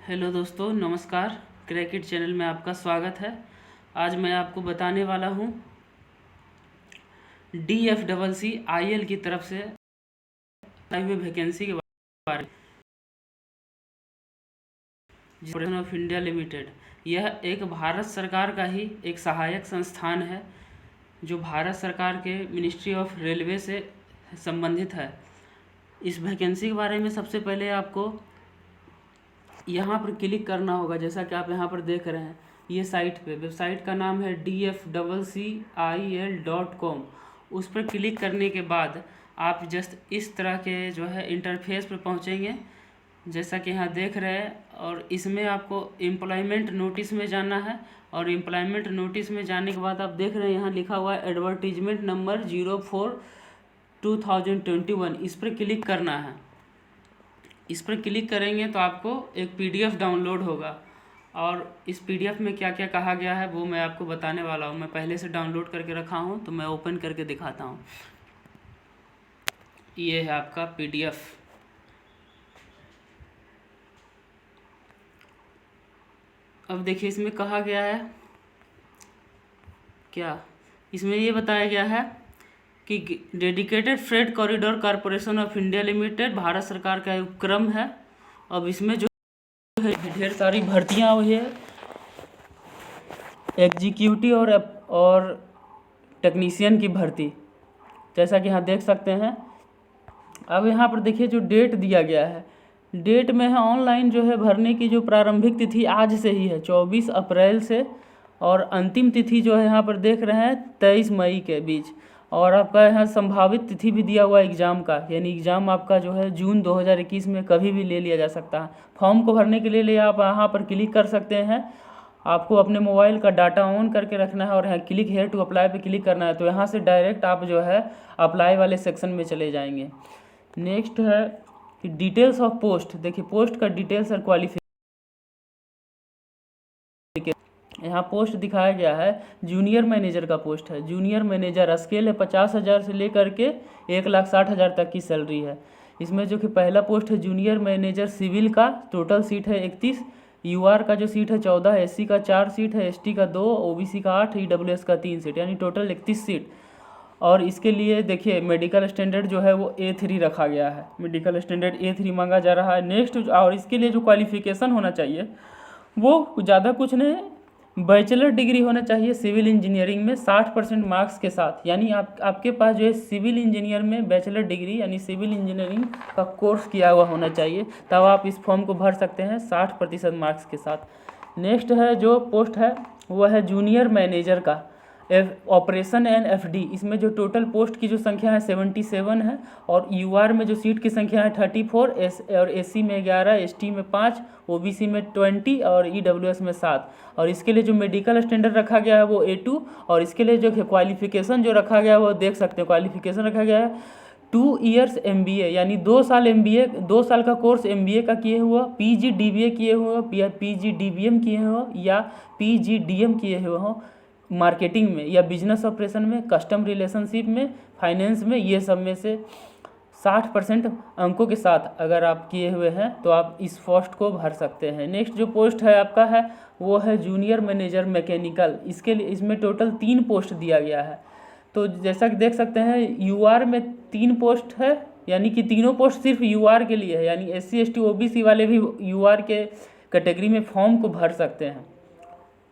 Hello दोस्तों, नमस्कार। क्रैकेट channel में आपका स्वागत है। आज मैं आपको बताने वाला हूँ DFCC की तरफ से आई हुई वैकेंसी के बारे में। कॉरपोरेशन ऑफ इंडिया लिमिटेड, यह एक भारत सरकार का ही एक सहायक संस्थान है जो भारत सरकार के मिनिस्ट्री ऑफ रेलवे से संबंधित है। इस वैकेंसी के बारे में सबसे पहले आपको यहाँ पर क्लिक करना होगा। जैसा कि आप यहाँ पर देख रहे हैं, ये साइट पे, वेबसाइट का नाम है DFCCIL.com। उस पर क्लिक करने के बाद आप जस्ट इस तरह के जो है इंटरफेस पर पहुँचेंगे, जैसा कि यहाँ देख रहे हैं। और इसमें आपको एम्प्लॉयमेंट नोटिस में जाना है, और एम्प्लॉयमेंट नोटिस में जाने के बाद आप देख रहे हैं यहाँ लिखा हुआ है एडवर्टीजमेंट नंबर 04/2021। इस पर क्लिक करना है। इस पर क्लिक करेंगे तो आपको एक PDF डाउनलोड होगा, और इस PDF में क्या क्या कहा गया है वो मैं आपको बताने वाला हूँ। मैं पहले से डाउनलोड करके रखा हूँ, तो मैं ओपन करके दिखाता हूँ। ये है आपका PDF। अब देखिए, इसमें कहा गया है क्या, इसमें ये बताया गया है कि dedicated freight corridor corporation of India limited Bharat सरकार का उपक्रम है। अब इसमें जो है ढेर सारी भर्तियाँ हुई है, एग्जीक्यूटिव और टेक्नीशियन की भर्ती, जैसा कि यहाँ देख सकते हैं। अब यहाँ पर देखिए जो डेट दिया गया है, डेट में है ऑनलाइन जो है भरने की जो प्रारंभिक तिथि आज से ही है 24 अप्रैल से, और अंतिम तिथि जो है यहाँ पर देख रहे हैं 23 मई के बीच। और आपका यहाँ संभावित तिथि भी दिया हुआ है एग्ज़ाम का, यानी एग्ज़ाम आपका जो है जून 2021 में कभी भी ले लिया जा सकता है। फॉर्म को भरने के लिए आप यहाँ पर क्लिक कर सकते हैं। आपको अपने मोबाइल का डाटा ऑन करके रखना है और यहाँ क्लिक हेयर टू अप्लाई पे क्लिक करना है, तो यहाँ से डायरेक्ट आप जो है अप्लाई वाले सेक्शन में चले जाएंगे। नेक्स्ट है कि डिटेल्स ऑफ पोस्ट। देखिए, पोस्ट का डिटेल्स और क्वालिफिकेशन यहाँ पोस्ट दिखाया गया है। जूनियर मैनेजर का पोस्ट है। जूनियर मैनेजर स्केल है 50,000 से लेकर के 1,60,000 तक की सैलरी है। इसमें जो कि पहला पोस्ट है जूनियर मैनेजर सिविल का, टोटल सीट है 31। UR का जो सीट है 14, SC का 4 सीट है, ST का 2, OBC का 8, EWS का 3 सीट, यानी टोटल 31 सीट। और इसके लिए देखिए मेडिकल स्टैंडर्ड जो है वो A3 रखा गया है। मेडिकल स्टैंडर्ड A3 मांगा जा रहा है। नेक्स्ट, और इसके लिए जो क्वालिफिकेशन होना चाहिए वो ज़्यादा कुछ नहीं, बैचलर डिग्री होना चाहिए सिविल इंजीनियरिंग में 60% मार्क्स के साथ। यानी आपके पास जो है सिविल इंजीनियर में बैचलर डिग्री यानी सिविल इंजीनियरिंग का कोर्स किया हुआ होना चाहिए, तब आप इस फॉर्म को भर सकते हैं 60% मार्क्स के साथ। नेक्स्ट है जो पोस्ट है वो है जूनियर मैनेजर का ऑपरेशन एंड FD। इसमें जो टोटल पोस्ट की जो संख्या है 77 है, और UR में जो सीट की संख्या है 34, और SC में 11, ST में 5, OBC में 20 और EWS में 7। और इसके लिए जो मेडिकल स्टैंडर्ड रखा गया है वो A2। और इसके लिए जो क्वालिफिकेशन जो रखा गया है वो देख सकते हैं। क्वालिफिकेशन रखा गया है 2 इयर्स MBA, यानी 2 साल MBA, 2 साल का कोर्स MBA का किए हुआ, PG DBA किए हुआ, या PG DBM किए हुआ, या PG DM किए हुए हों मार्केटिंग में, या बिजनेस ऑपरेशन में, कस्टम रिलेशनशिप में, फाइनेंस में, ये सब में से 60% अंकों के साथ अगर आप किए हुए हैं तो आप इस पोस्ट को भर सकते हैं। नेक्स्ट जो पोस्ट है आपका है वो है जूनियर मैनेजर मैकेनिकल। इसके लिए इसमें टोटल 3 पोस्ट दिया गया है। तो जैसा कि देख सकते हैं UR में 3 पोस्ट है, यानी कि तीनों पोस्ट सिर्फ UR के लिए है, यानी SC ST OBC वाले भी UR के कैटेगरी में फॉर्म को भर सकते हैं।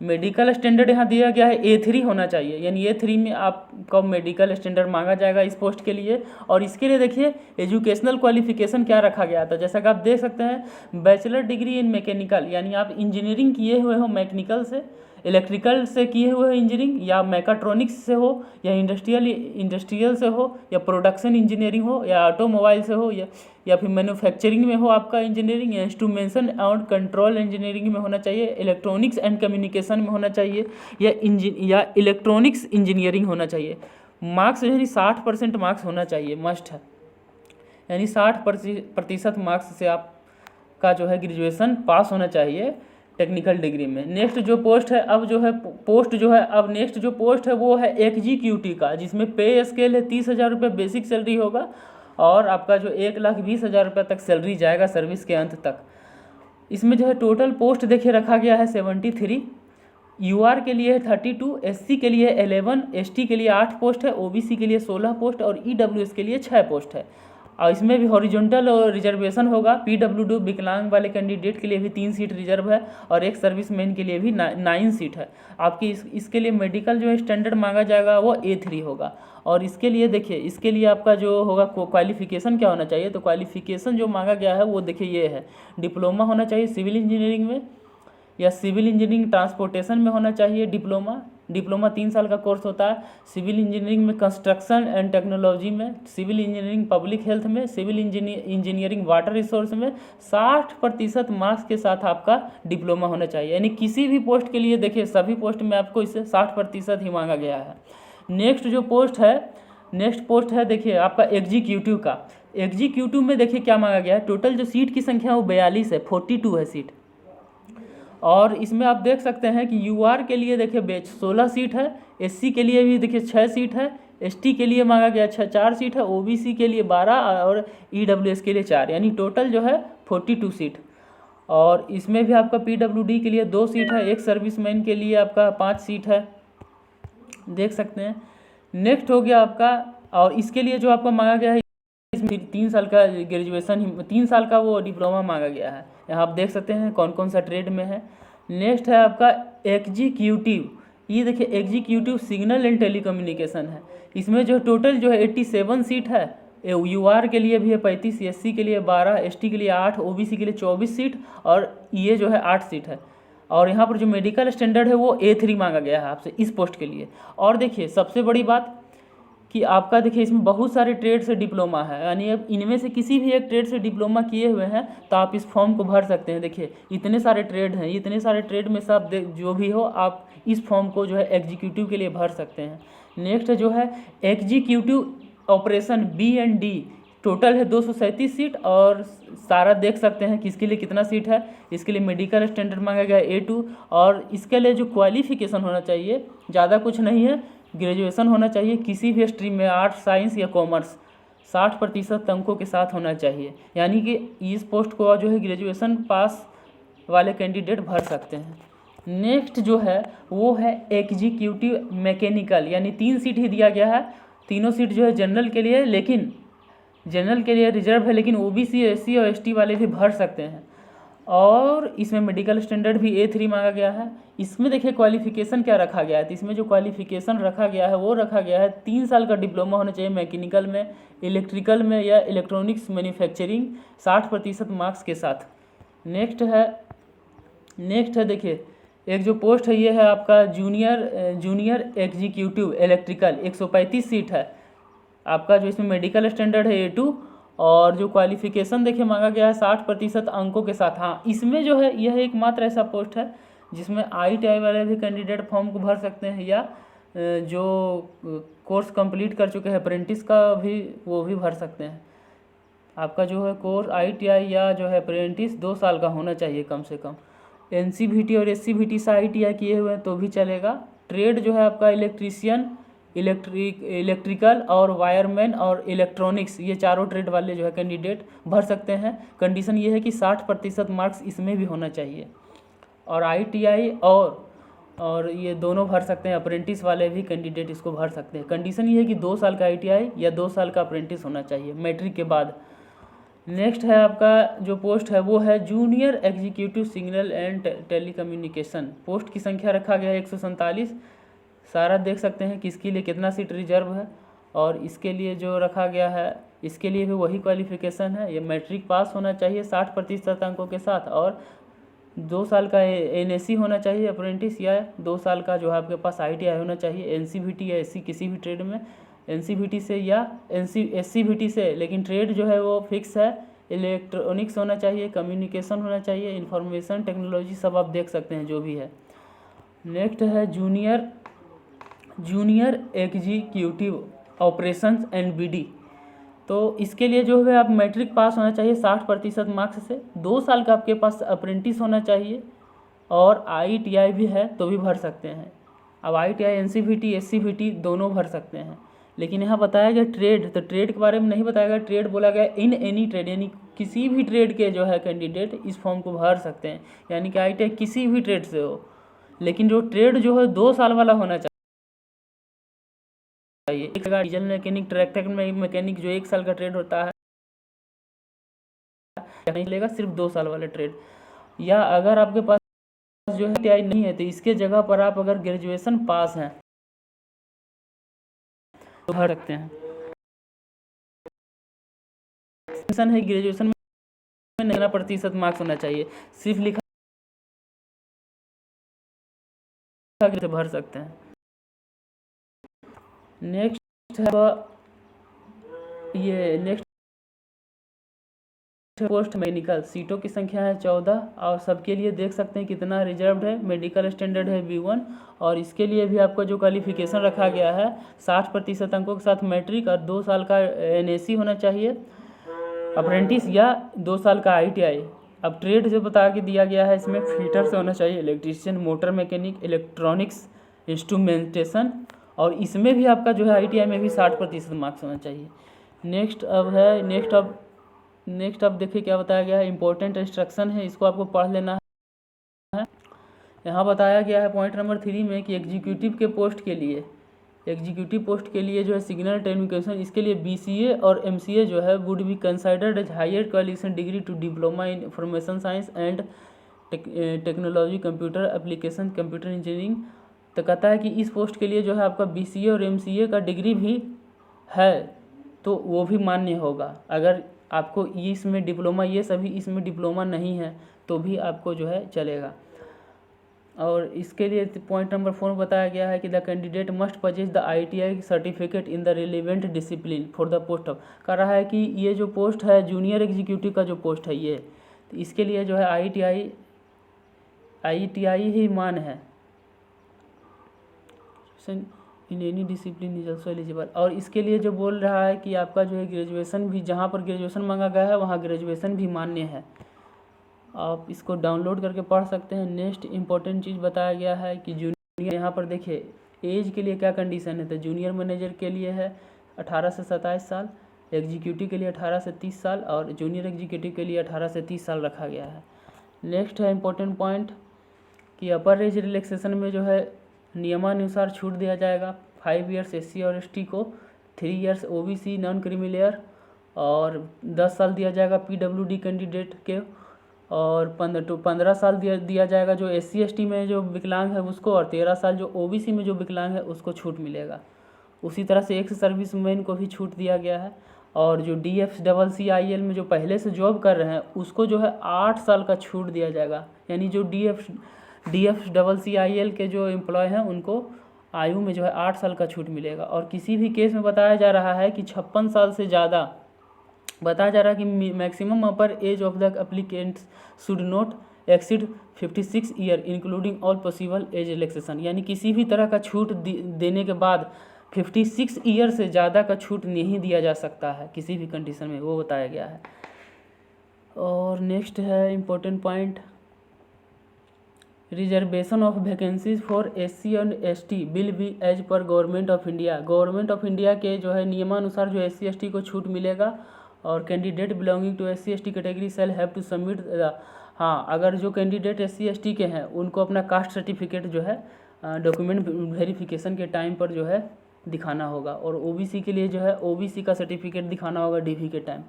मेडिकल स्टैंडर्ड यहाँ दिया गया है A3 होना चाहिए, यानी A3 में आपका मेडिकल स्टैंडर्ड मांगा जाएगा इस पोस्ट के लिए। और इसके लिए देखिए एजुकेशनल क्वालिफिकेशन क्या रखा गया था, जैसा कि आप देख सकते हैं बैचलर डिग्री इन मैकेनिकल, यानी आप इंजीनियरिंग किए हुए हो मैकेनिकल से, इलेक्ट्रिकल से किए हुए हो इंजीनियरिंग, या मैकाट्रॉनिक्स से हो, या इंडस्ट्रियल से हो, या प्रोडक्शन इंजीनियरिंग हो, या ऑटोमोबाइल से हो, या फिर मैन्युफैक्चरिंग में हो आपका इंजीनियरिंग, या इंस्ट्रूमेंटेशन और कंट्रोल इंजीनियरिंग में होना चाहिए, इलेक्ट्रॉनिक्स एंड कम्युनिकेशन में होना चाहिए, या इलेक्ट्रॉनिक्स इंजीनियरिंग होना चाहिए। मार्क्स यानी 60% मार्क्स होना चाहिए, मस्ट है, यानी 60% मार्क्स से आपका जो है ग्रेजुएशन पास होना चाहिए टेक्निकल डिग्री में। नेक्स्ट जो पोस्ट है अब नेक्स्ट जो पोस्ट है वो है एग्जीक्यूटिव का, जिसमें पे स्केल है 30,000 रुपये बेसिक सैलरी होगा, और आपका जो 1,20,000 रुपये तक सैलरी जाएगा सर्विस के अंत तक। इसमें जो है टोटल पोस्ट देखिए रखा गया है 73, यूआर के लिए है 32, एससी के लिए 11, एसटी के लिए 8 पोस्ट है, ओबीसी के लिए 16 पोस्ट और ईडब्ल्यूएस के लिए 6 पोस्ट है। और इसमें भी हॉरिजॉन्टल और रिजर्वेशन होगा। पीडब्ल्यूडी विकलांग वाले कैंडिडेट के लिए भी 3 सीट रिजर्व है और एक सर्विसमैन के लिए भी 9 सीट है। आपकी इसके लिए मेडिकल जो स्टैंडर्ड मांगा जाएगा वो A3 होगा। और इसके लिए देखिए, इसके लिए आपका जो होगा क्वालिफिकेशन क्या होना चाहिए, तो क्वालिफिकेशन जो मांगा गया है वो देखिए ये है, डिप्लोमा होना चाहिए सिविल इंजीनियरिंग में या सिविल इंजीनियरिंग ट्रांसपोर्टेशन में होना चाहिए डिप्लोमा 3 साल का कोर्स होता है। सिविल इंजीनियरिंग में कंस्ट्रक्शन एंड टेक्नोलॉजी में, सिविल इंजीनियरिंग पब्लिक हेल्थ में, सिविल इंजीनियरिंग वाटर रिसोर्स में 60% मार्क्स के साथ आपका डिप्लोमा होना चाहिए। यानी किसी भी पोस्ट के लिए देखिए सभी पोस्ट में आपको इससे 60% ही मांगा गया है। नेक्स्ट पोस्ट है देखिए आपका एग्जीक्यूटिव का। एग्जीक्यूटिव में देखिए क्या मांगा गया है, टोटल जो सीट की संख्या वो 42 है, 42 है सीट। और इसमें आप देख सकते हैं कि यूआर के लिए देखिए 16 सीट है, एससी के लिए भी देखिए 6 सीट है, एसटी के लिए मांगा गया 4 सीट है, ओबीसी के लिए 12 और ईडब्ल्यूएस के लिए 4, यानी टोटल जो है 42 सीट। और इसमें भी आपका पीडब्ल्यूडी के लिए 2 सीट है, एक सर्विसमैन के लिए आपका 5 सीट है, देख सकते हैं। नेक्स्ट हो गया आपका, और इसके लिए जो आपका मांगा गया है इसमें 3 साल का ग्रेजुएशन, 3 साल का वो डिप्लोमा मांगा गया है। यहाँ आप देख सकते हैं कौन कौन सा ट्रेड में है। नेक्स्ट है आपका एग्जीक्यूटिव। ये देखिए एग्जीक्यूटिव सिग्नल एंड टेलीकम्युनिकेशन है। इसमें जो टोटल जो है 87 सीट है, यूआर के लिए भी है 35, एससी के लिए 12, एसटी के लिए 8, ओबीसी के लिए 24 सीट और ये जो है 8 सीट है। और यहाँ पर जो मेडिकल स्टैंडर्ड है वो A3 मांगा गया है आपसे इस पोस्ट के लिए। और देखिए सबसे बड़ी बात कि आपका देखिए इसमें बहुत सारे ट्रेड से डिप्लोमा है, यानी अब इनमें से किसी भी एक ट्रेड से डिप्लोमा किए हुए हैं तो आप इस फॉर्म को भर सकते हैं। देखिए इतने सारे ट्रेड हैं, इतने सारे ट्रेड में से आप जो भी हो आप इस फॉर्म को जो है एग्जीक्यूटिव के लिए भर सकते हैं। नेक्स्ट जो है एग्जीक्यूटिव ऑपरेशन B&D, टोटल है 237 सीट और सारा देख सकते हैं कि इसके लिए कितना सीट है। इसके लिए मेडिकल स्टैंडर्ड मांगा गया है A2 और इसके लिए जो क्वालिफिकेशन होना चाहिए ज़्यादा कुछ नहीं है, ग्रेजुएशन होना चाहिए किसी भी स्ट्रीम में, आर्ट्स साइंस या कॉमर्स, 60% अंकों के साथ होना चाहिए। यानी कि इस पोस्ट को जो है ग्रेजुएशन पास वाले कैंडिडेट भर सकते हैं। नेक्स्ट जो है वो है एग्जीक्यूटिव मैकेनिकल, यानी 3 सीट ही दिया गया है। तीनों सीट जो है जनरल के लिए, लेकिन जनरल के लिए रिजर्व है, लेकिन ओबीसी, एससी और एसटी वाले भी भर सकते हैं। और इसमें मेडिकल स्टैंडर्ड भी A3 मांगा गया है। इसमें देखिए क्वालिफिकेशन क्या रखा गया है, तो इसमें जो क्वालिफिकेशन रखा गया है वो रखा गया है 3 साल का डिप्लोमा होना चाहिए मैकेनिकल में, इलेक्ट्रिकल में या इलेक्ट्रॉनिक्स मैन्युफैक्चरिंग 60% मार्क्स के साथ। नेक्स्ट है देखिए एक जो पोस्ट है ये है आपका जूनियर एग्जीक्यूटिव इलेक्ट्रिकल, 135 सीट है आपका, जो इसमें मेडिकल स्टैंडर्ड है A2 और जो क्वालिफिकेशन देखिए मांगा गया है 60% अंकों के साथ। हाँ, इसमें जो है यह एकमात्र ऐसा पोस्ट है जिसमें ITI वाले भी कैंडिडेट फॉर्म को भर सकते हैं या जो कोर्स कंप्लीट कर चुके हैं अप्रेंटिस का भी वो भी भर सकते हैं। आपका जो है कोर्स ITI या जो है अप्रेंटिस 2 साल का होना चाहिए कम से कम। NCVT और SCVT से ITI किए हुए हैं तो भी चलेगा। ट्रेड जो है आपका इलेक्ट्रीशियन, इलेक्ट्रिकल और वायरमैन और इलेक्ट्रॉनिक्स, ये चारों ट्रेड वाले जो है कैंडिडेट भर सकते हैं। कंडीशन ये है कि 60% मार्क्स इसमें भी होना चाहिए। और ITI और ये दोनों भर सकते हैं, अप्रेंटिस वाले भी कैंडिडेट इसको भर सकते हैं। कंडीशन ये है कि 2 साल का ITI या 2 साल का अप्रेंटिस होना चाहिए मैट्रिक के बाद। नेक्स्ट है आपका जो पोस्ट है वो है junior executive signal and telecommunication. Post की संख्या रखा गया है 147। सारा देख सकते हैं कि इसके लिए कितना सीट रिजर्व है और इसके लिए जो रखा गया है इसके लिए भी वही क्वालिफिकेशन है। ये मैट्रिक पास होना चाहिए 60% अंकों के साथ और 2 साल का NSC होना चाहिए अप्रेंटिस, या 2 साल का जो है आपके पास ITI होना चाहिए। NCVT या SC किसी भी ट्रेड में, NCVT से या SCVT से, लेकिन ट्रेड जो है वो फिक्स है। इलेक्ट्रॉनिक्स होना चाहिए, कम्युनिकेशन होना चाहिए, इंफॉर्मेशन टेक्नोलॉजी, सब आप देख सकते हैं जो भी है। नेक्स्ट है junior executive operations and BD। तो इसके लिए जो है आप मैट्रिक पास होना चाहिए 60% मार्क्स से, 2 साल का आपके पास अप्रेंटिस होना चाहिए और ITI भी है तो भी भर सकते हैं। अब ITI NCVT SCVT दोनों भर सकते हैं, लेकिन यहाँ बताया गया ट्रेड, तो ट्रेड के बारे में नहीं बताया गया। ट्रेड बोला गया इन एनी ट्रेड, यानी किसी भी ट्रेड के जो है कैंडिडेट इस फॉर्म को भर सकते हैं, यानी कि ITI किसी भी ट्रेड से हो, लेकिन जो ट्रेड जो है 2 साल वाला होना चाहिए। एक डीजल मैकेनिक, ट्रैक्टर मैकेनिक जो 1 साल का ट्रेड होता है नहीं लेगा, सिर्फ 2 साल वाला ट्रेड। या अगर आपके पास जो है ITI नहीं है तो इसके जगह पर आप अगर ग्रेजुएशन पास हैं तो भर सकते हैं। है ग्रेजुएशन में 90% मार्क्स होना चाहिए, सिर्फ लिखा से भर सकते हैं। नेक्स्ट है ये नेक्स्ट पोस्ट मैकेनिकल, सीटों की संख्या है 14 और सबके लिए देख सकते हैं कितना रिजर्व्ड है। मेडिकल स्टैंडर्ड है B1 और इसके लिए भी आपका जो क्वालिफिकेशन रखा गया है 60% अंकों के साथ मैट्रिक और 2 साल का NAC होना चाहिए, अप्रेंटिस या 2 साल का ITI। अब ट्रेड जो बता के दिया गया है इसमें फिटर से होना चाहिए, electrician, motor mechanic, electronics, instrumentation, और इसमें भी आपका जो है ITI में भी 60% मार्क्स होना चाहिए। नेक्स्ट अब देखिए क्या बताया गया है, इंपॉर्टेंट इंस्ट्रक्शन है, इसको आपको पढ़ लेना है। यहाँ बताया गया है पॉइंट नंबर 3 में कि एग्जीक्यूटिव पोस्ट के लिए जो है सिग्नल टेक्निकल, इसके लिए BCA और MCA जो है would be considered as higher qualification degree to diploma in information science and technology, computer application, computer engineering. तो कहता है कि इस पोस्ट के लिए जो है आपका BCA और MCA का डिग्री भी है तो वो भी मान्य होगा। अगर आपको इसमें डिप्लोमा, ये सभी इसमें डिप्लोमा नहीं है तो भी आपको जो है चलेगा। और इसके लिए पॉइंट नंबर 4 बताया गया है कि the candidate must purchase the ITI certificate in the relevant discipline for the post of. कह रहा है कि ये जो पोस्ट है जूनियर एग्जीक्यूटिव का जो पोस्ट है ये, तो इसके लिए जो है ITI ही मान है, in any discipline is also eligible. और इसके लिए जो बोल रहा है कि आपका जो है ग्रेजुएशन भी, जहाँ पर ग्रेजुएशन मांगा गया है वहाँ ग्रेजुएशन भी मान्य है। आप इसको डाउनलोड करके पढ़ सकते हैं। नेक्स्ट इंपॉर्टेंट चीज़ बताया गया है कि जूनियर, यहाँ पर देखिए एज के लिए क्या कंडीशन है, तो जूनियर मैनेजर के लिए है 18 से 27 साल, एग्जीक्यूटिव के लिए 18 से 30 साल और जूनियर एग्जीक्यूटिव के लिए 18 से 30 साल रखा गया है। नेक्स्ट है इंपॉर्टेंट पॉइंट कि अपर एज रिलैक्सेशन में जो है नियमानुसार छूट दिया जाएगा। 5 ईयर्स SC और ST को, 3 years OBC non creamy layer और 10 साल दिया जाएगा PWD कैंडिडेट के, और 15 साल दिया जाएगा जो SC ST में जो विकलांग है उसको, और 13 साल जो OBC में जो विकलांग है उसको छूट मिलेगा। उसी तरह से एक्स सर्विसमैन को भी छूट दिया गया है। और जो DFCCIL में जो पहले से जॉब कर रहे हैं उसको जो है 8 साल का छूट दिया जाएगा, यानी जो DFCCIL के जो एम्प्लॉय हैं उनको आयु में जो है 8 साल का छूट मिलेगा। और किसी भी केस में बताया जा रहा है कि 56 साल से ज़्यादा बताया जा रहा है कि maximum upper as of the applicants should not exceed 56 year including all possible age relaxation, यानी किसी भी तरह का छूट देने के बाद 56 ईयर से ज़्यादा का छूट नहीं दिया जा सकता है किसी भी कंडीशन में, वो बताया गया है। और नेक्स्ट है important point, reservation of vacancies for SC and ST will be as per government of India. Government of India के जो है नियमानुसार जो SC ST को छूट मिलेगा। और candidate belonging to SC ST category shall have to submit हाँ, अगर जो कैंडिडेट SC ST के हैं उनको अपना कास्ट सर्टिफिकेट जो है डॉक्यूमेंट वेरिफिकेशन के टाइम पर जो है दिखाना होगा, और OBC के लिए जो है OBC का सर्टिफिकेट दिखाना होगा DV के टाइम।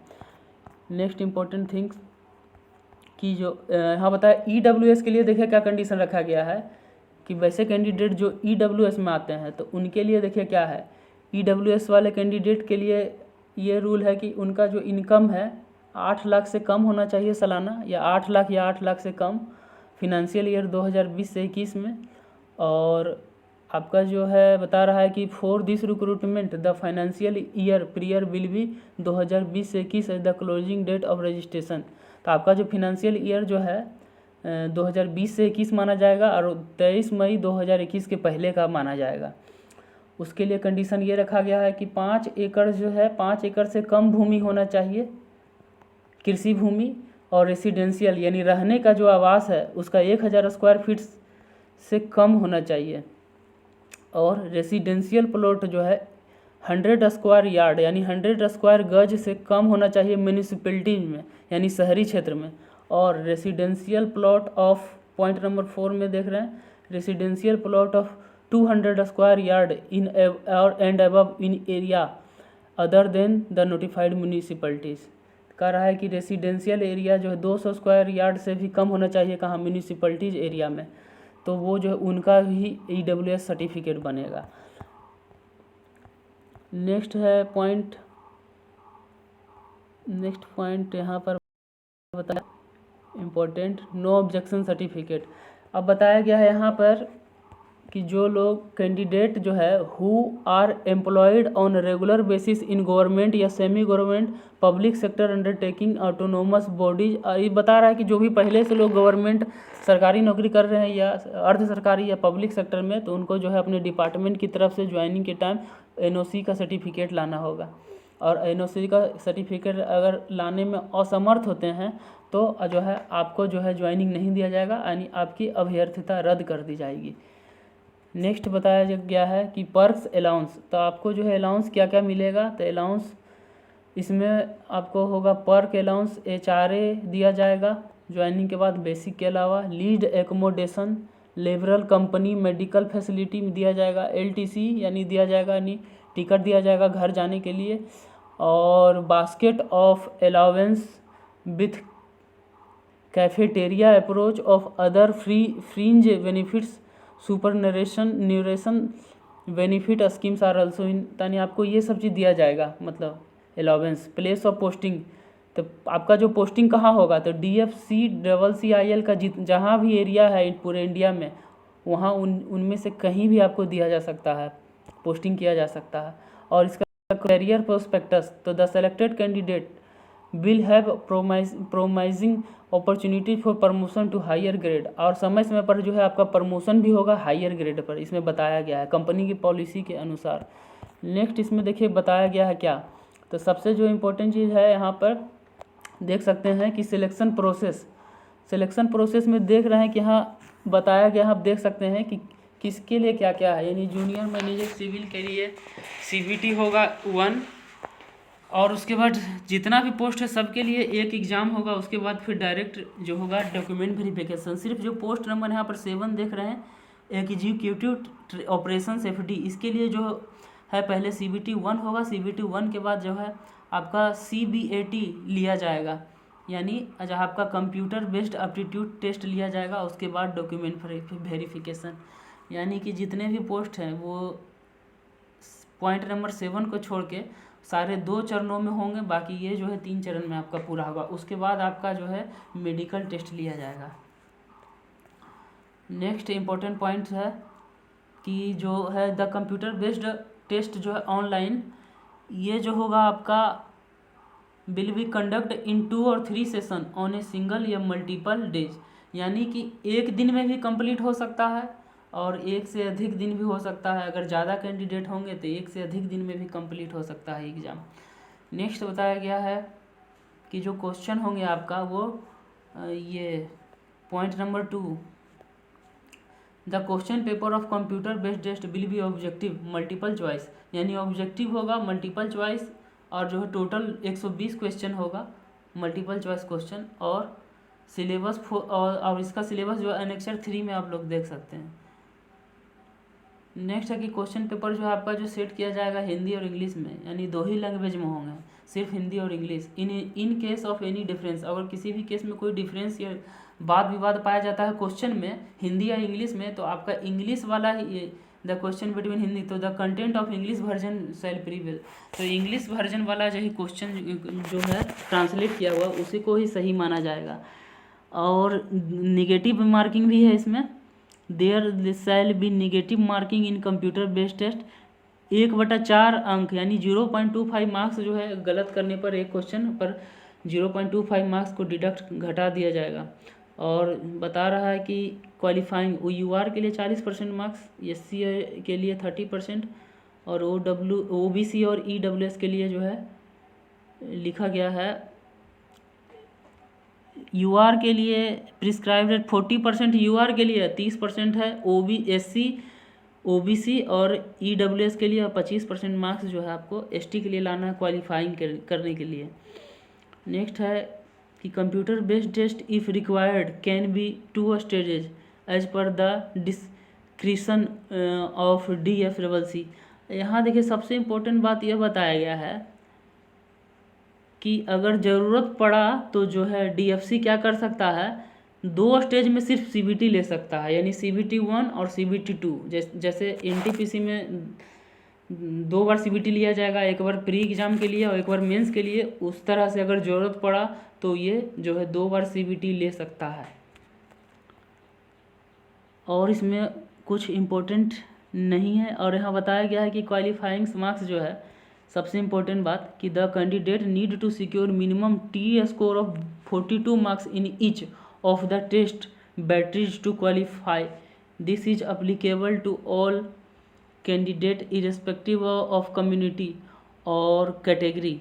नेक्स्ट इंपॉर्टेंट थिंग्स कि जो यहाँ बताया EWS के लिए देखिए क्या कंडीशन रखा गया है कि वैसे कैंडिडेट जो EWS में आते हैं तो उनके लिए देखिए क्या है, EWS वाले कैंडिडेट के लिए ये रूल है कि उनका जो इनकम है 8 लाख से कम होना चाहिए सालाना, या 8 लाख या 8 लाख से कम फिनंशियल ईयर 2020 से 21 में। और आपका जो है बता रहा है कि for this recruitment the financial year period will be 2020 से 21 as the closing date of registration. तो आपका जो फिनंशियल ईयर जो है 2020 से 21 माना जाएगा और 23 मई 2021 के पहले का माना जाएगा। उसके लिए कंडीशन ये रखा गया है कि 5 एकड़ जो है 5 एकड़ से कम भूमि होना चाहिए कृषि भूमि, और रेसिडेंशियल यानी रहने का जो आवास है उसका 1000 स्क्वायर फीट से कम होना चाहिए, और रेसिडेंशियल प्लॉट जो है 100 स्क्वायर यार्ड यानी 100 स्क्वायर गज से कम होना चाहिए म्यूनिसिपैलिटी में यानी शहरी क्षेत्र में। और residential plot of, point number 4 में देख रहे हैं, residential plot of 200 square yard in और and above in area other than the notified municipalities. कह रहा है कि रेसिडेंशियल एरिया जो है 200 स्क्वायर यार्ड से भी कम होना चाहिए कहाँ, म्यूनिसिपैलिटीज़ एरिया में, तो वो जो है उनका ही EWS सर्टिफिकेट बनेगा। नेक्स्ट पॉइंट यहाँ पर बताया इम्पोर्टेंट, नो ऑब्जेक्शन सर्टिफिकेट। अब बताया गया है यहाँ पर कि जो लोग कैंडिडेट जो है who are employed on regular basis in government या semi government public sector undertaking autonomous bodies, ये बता रहा है कि जो भी पहले से लोग गवर्नमेंट सरकारी नौकरी कर रहे हैं या अर्ध सरकारी या पब्लिक सेक्टर में, तो उनको जो है अपने डिपार्टमेंट की तरफ से ज्वाइनिंग के टाइम NOC का सर्टिफिकेट लाना होगा। और NOC का सर्टिफिकेट अगर लाने में असमर्थ होते हैं तो जो है आपको जो है ज्वाइनिंग नहीं दिया जाएगा, यानी आपकी अभ्यर्थता रद्द कर दी जाएगी। नेक्स्ट बताया गया है कि पर्क्स अलाउंस, तो आपको जो है अलाउंस क्या क्या मिलेगा, तो अलाउंस इसमें आपको होगा पर्क अलाउंस, HRA दिया जाएगा ज्वाइनिंग के बाद बेसिक के अलावा, lead accommodation, liberal company medical facility दिया जाएगा, LTC यानी दिया जाएगा, यानी टिकट दिया जाएगा घर जाने के लिए, और basket of allowance with cafeteria approach of other fringe benefits remuneration benefit schemes are also in, यानी आपको ये सब चीज़ दिया जाएगा, मतलब अलाउंस। प्लेस ऑफ पोस्टिंग, तो आपका जो पोस्टिंग कहाँ होगा, तो DFCCCIL का जहाँ भी एरिया है पूरे इंडिया में, वहाँ उनमें से कहीं भी आपको दिया जा सकता है, पोस्टिंग किया जा सकता है। और इसका करियर प्रोस्पेक्टस, तो the selected candidate will have promising opportunity for promotion to higher grade, और समय समय पर जो है आपका प्रमोशन भी होगा हायर ग्रेड पर, इसमें बताया गया है कंपनी की पॉलिसी के अनुसार। नेक्स्ट इसमें देखिए बताया गया है क्या, तो सबसे जो इम्पोर्टेंट चीज़ है यहाँ पर देख सकते हैं कि सिलेक्शन प्रोसेस में देख रहे हैं कि यहाँ बताया गया, आप देख सकते हैं कि किसके लिए क्या क्या है, यानी जूनियर मैनेजर सिविल के लिए CBT होगा 1, और उसके बाद जितना भी पोस्ट है सबके लिए एक एग्ज़ाम होगा, उसके बाद फिर डायरेक्ट जो होगा डॉक्यूमेंट वेरिफिकेशन। सिर्फ जो पोस्ट नंबर यहाँ पर 7 देख रहे हैं, एग्जीक्यूटिव ऑपरेशंस FD, इसके लिए जो है पहले CBT 1 होगा, CBT 1 के बाद जो है आपका CBAT लिया जाएगा, यानी जहाँ आपका कंप्यूटर बेस्ड एप्टीट्यूड टेस्ट लिया जाएगा, उसके बाद डॉक्यूमेंट वेरिफिकेशन। यानी कि जितने भी पोस्ट हैं वो पॉइंट नंबर 7 को छोड़ के सारे 2 चरणों में होंगे, बाकी ये जो है 3 चरण में आपका पूरा होगा। उसके बाद आपका जो है मेडिकल टेस्ट लिया जाएगा। नेक्स्ट इम्पोर्टेंट पॉइंट है कि जो है द कंप्यूटर बेस्ड टेस्ट जो है ऑनलाइन, ये जो होगा आपका विल बी कंडक्ट इन 2 और 3 सेशन ऑन ए सिंगल या मल्टीपल डेज, यानी कि एक दिन में भी कंप्लीट हो सकता है और एक से अधिक दिन भी हो सकता है। अगर ज़्यादा कैंडिडेट होंगे तो एक से अधिक दिन में भी कंप्लीट हो सकता है एग्ज़ाम। नेक्स्ट बताया गया है कि जो क्वेश्चन होंगे आपका वो ये point number 2, the question paper of computer based test will be objective multiple choice, यानी ऑब्जेक्टिव होगा मल्टीपल चॉइस, और जो है टोटल 120 क्वेश्चन होगा मल्टीपल चॉइस क्वेश्चन, और सिलेबस और इसका सिलेबस जो एनेक्सर 3 में आप लोग देख सकते हैं। नेक्स्ट है कि क्वेश्चन पेपर जो है आपका जो सेट किया जाएगा हिंदी और इंग्लिश में, यानी 2 ही लैंग्वेज में होंगे, सिर्फ हिंदी और English. In case of any difference, अगर किसी भी केस में कोई डिफरेंस या वाद विवाद पाया जाता है क्वेश्चन में हिंदी या इंग्लिश में, तो आपका इंग्लिश वाला ही द क्वेश्चन बिटवीन हिंदी, तो the content of English version shall prevail, तो इंग्लिश वर्जन वाला जो ही क्वेश्चन जो है ट्रांसलेट किया हुआ उसी को ही सही माना जाएगा। और निगेटिव मार्किंग भी है इसमें, there shall be negative marking in computer based test 1/4 अंक, यानी 0.25 मार्क्स जो है गलत करने पर एक क्वेश्चन पर 0.25 मार्क्स को डिडक्ट घटा दिया जाएगा। और बता रहा है कि क्वालिफाइंग UR के लिए 40% मार्क्स, SC के लिए 30%, और OBC और EWS के लिए जो है लिखा गया है UR के लिए प्रिस्क्राइब्ड 40% UR के लिए 30% है, SC ओबीसी और ईडब्ल्यूएस के लिए, और 25% मार्क्स जो है आपको एसटी के लिए लाना है क्वालिफाइंग करने के लिए। नेक्स्ट है कि computer based test if required can be 2 stages as per the description of DFCC। यहाँ देखिए सबसे इम्पोर्टेंट बात यह बताया गया है कि अगर ज़रूरत पड़ा तो जो है DFC क्या कर सकता है, 2 स्टेज में सिर्फ CBT ले सकता है, यानी CBT 1 और CBT 2। जैसे NTPC में 2 बार CBT लिया जाएगा, एक बार प्री एग्ज़ाम के लिए और एक बार मेंस के लिए। उस तरह से अगर ज़रूरत पड़ा तो ये जो है 2 बार CBT ले सकता है। और इसमें कुछ इम्पोर्टेंट नहीं है। और यहाँ बताया गया है कि क्वालिफाइंग मार्क्स जो है, सबसे इम्पोर्टेंट बात कि the candidate need to secure minimum T score of 42 marks in each of the test batteries to qualify. This is applicable to all candidate irrespective of community और category.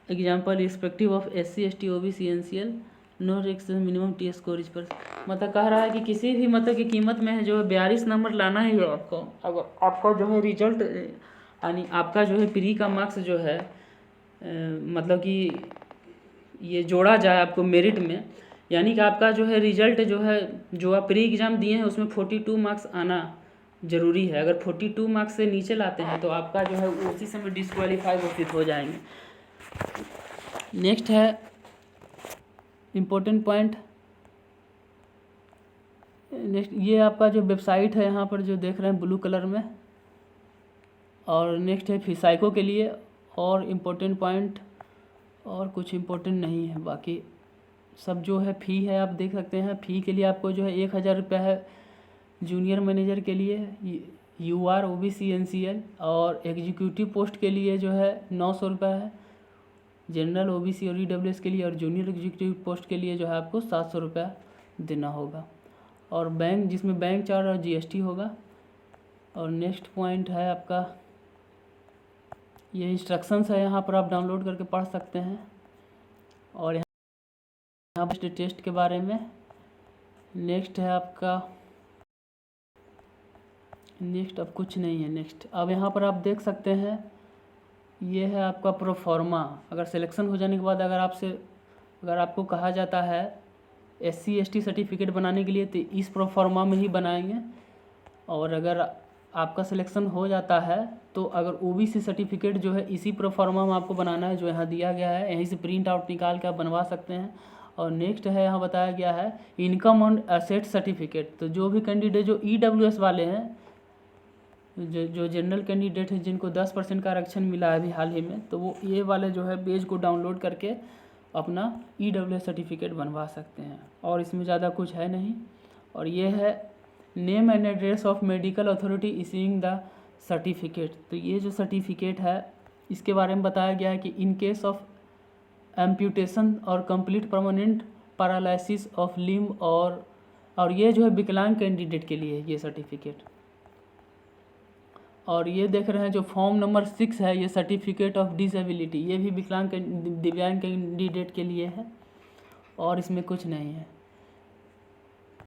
Example respective of SC ST OBC NCL no relax minimum T score इस पर। मतलब कह रहा है कि किसी भी मतलब की कीमत में है जो है 42 नंबर लाना ही है आपको। अगर आपका जो है रिजल्ट यानी आपका जो है प्री का मार्क्स जो है मतलब कि ये जोड़ा जाए आपको मेरिट में, यानी कि आपका जो है रिजल्ट जो है जो आप प्री एग्ज़ाम दिए हैं उसमें 42 मार्क्स आना ज़रूरी है। अगर 42 मार्क्स से नीचे लाते हैं तो आपका जो है उसी समय डिस्क्वालीफाई घोषित हो जाएंगे। नेक्स्ट है इम्पोर्टेंट पॉइंट। नेक्स्ट ये आपका जो वेबसाइट है यहाँ पर जो देख रहे हैं ब्लू कलर में। और नेक्स्ट है फिसाइको के लिए। और इम्पोर्टेंट पॉइंट और कुछ इम्पोर्टेंट नहीं है, बाकी सब जो है फ़ी है आप देख सकते हैं। फ़ी के लिए आपको जो है 1000 रुपया है जूनियर मैनेजर के लिए UR OBC NCL, और एग्जीक्यूटिव पोस्ट के लिए जो है 900 रुपया है जनरल OBC और EWS के लिए, और जूनियर एग्जीक्यूटिव पोस्ट के लिए जो है आपको 700 रुपया देना होगा। और बैंक जिसमें बैंक चार्ज और GST होगा। और नेक्स्ट पॉइंट है आपका ये इंस्ट्रक्शंस है, यहाँ पर आप डाउनलोड करके पढ़ सकते हैं। और यहाँ पर टेस्ट के बारे में नेक्स्ट है आपका, नेक्स्ट अब कुछ नहीं है। नेक्स्ट अब यहाँ पर आप देख सकते हैं ये है आपका प्रोफॉर्मा। अगर सिलेक्शन हो जाने के बाद अगर आपको कहा जाता है SC ST सर्टिफिकेट बनाने के लिए तो इस प्रोफॉर्मा में ही बनाएंगे। और अगर आपका सिलेक्शन हो जाता है तो अगर OBC सर्टिफिकेट जो है इसी प्रोफॉर्मा में आपको बनाना है जो यहाँ दिया गया है, यहीं से प्रिंट आउट निकाल के आप बनवा सकते हैं। और नेक्स्ट है यहाँ बताया गया है इनकम ऑन एसेट सर्टिफिकेट। तो जो भी कैंडिडेट जो EWS वाले हैं, जो जनरल कैंडिडेट है जिनको 10% का आरक्षण मिला है अभी हाल ही में, तो वो ये वाले जो है पेज को डाउनलोड करके अपना EWS सर्टिफिकेट बनवा सकते हैं। और इसमें ज़्यादा कुछ है नहीं। और ये है name and address of medical authority issuing the certificate. तो ये जो सर्टिफिकेट है इसके बारे में बताया गया है कि इन केस ऑफ एम्प्यूटेशन और complete permanent paralysis of limb, और ये जो है विकलांग कैंडिडेट के लिए ये सर्टिफिकेट। और ये देख रहे हैं जो फॉर्म नंबर 6 है, ये सर्टिफिकेट ऑफ डिसेबिलिटी, ये भी दिव्यांग कैंडिडेट के लिए है। और इसमें कुछ नहीं है।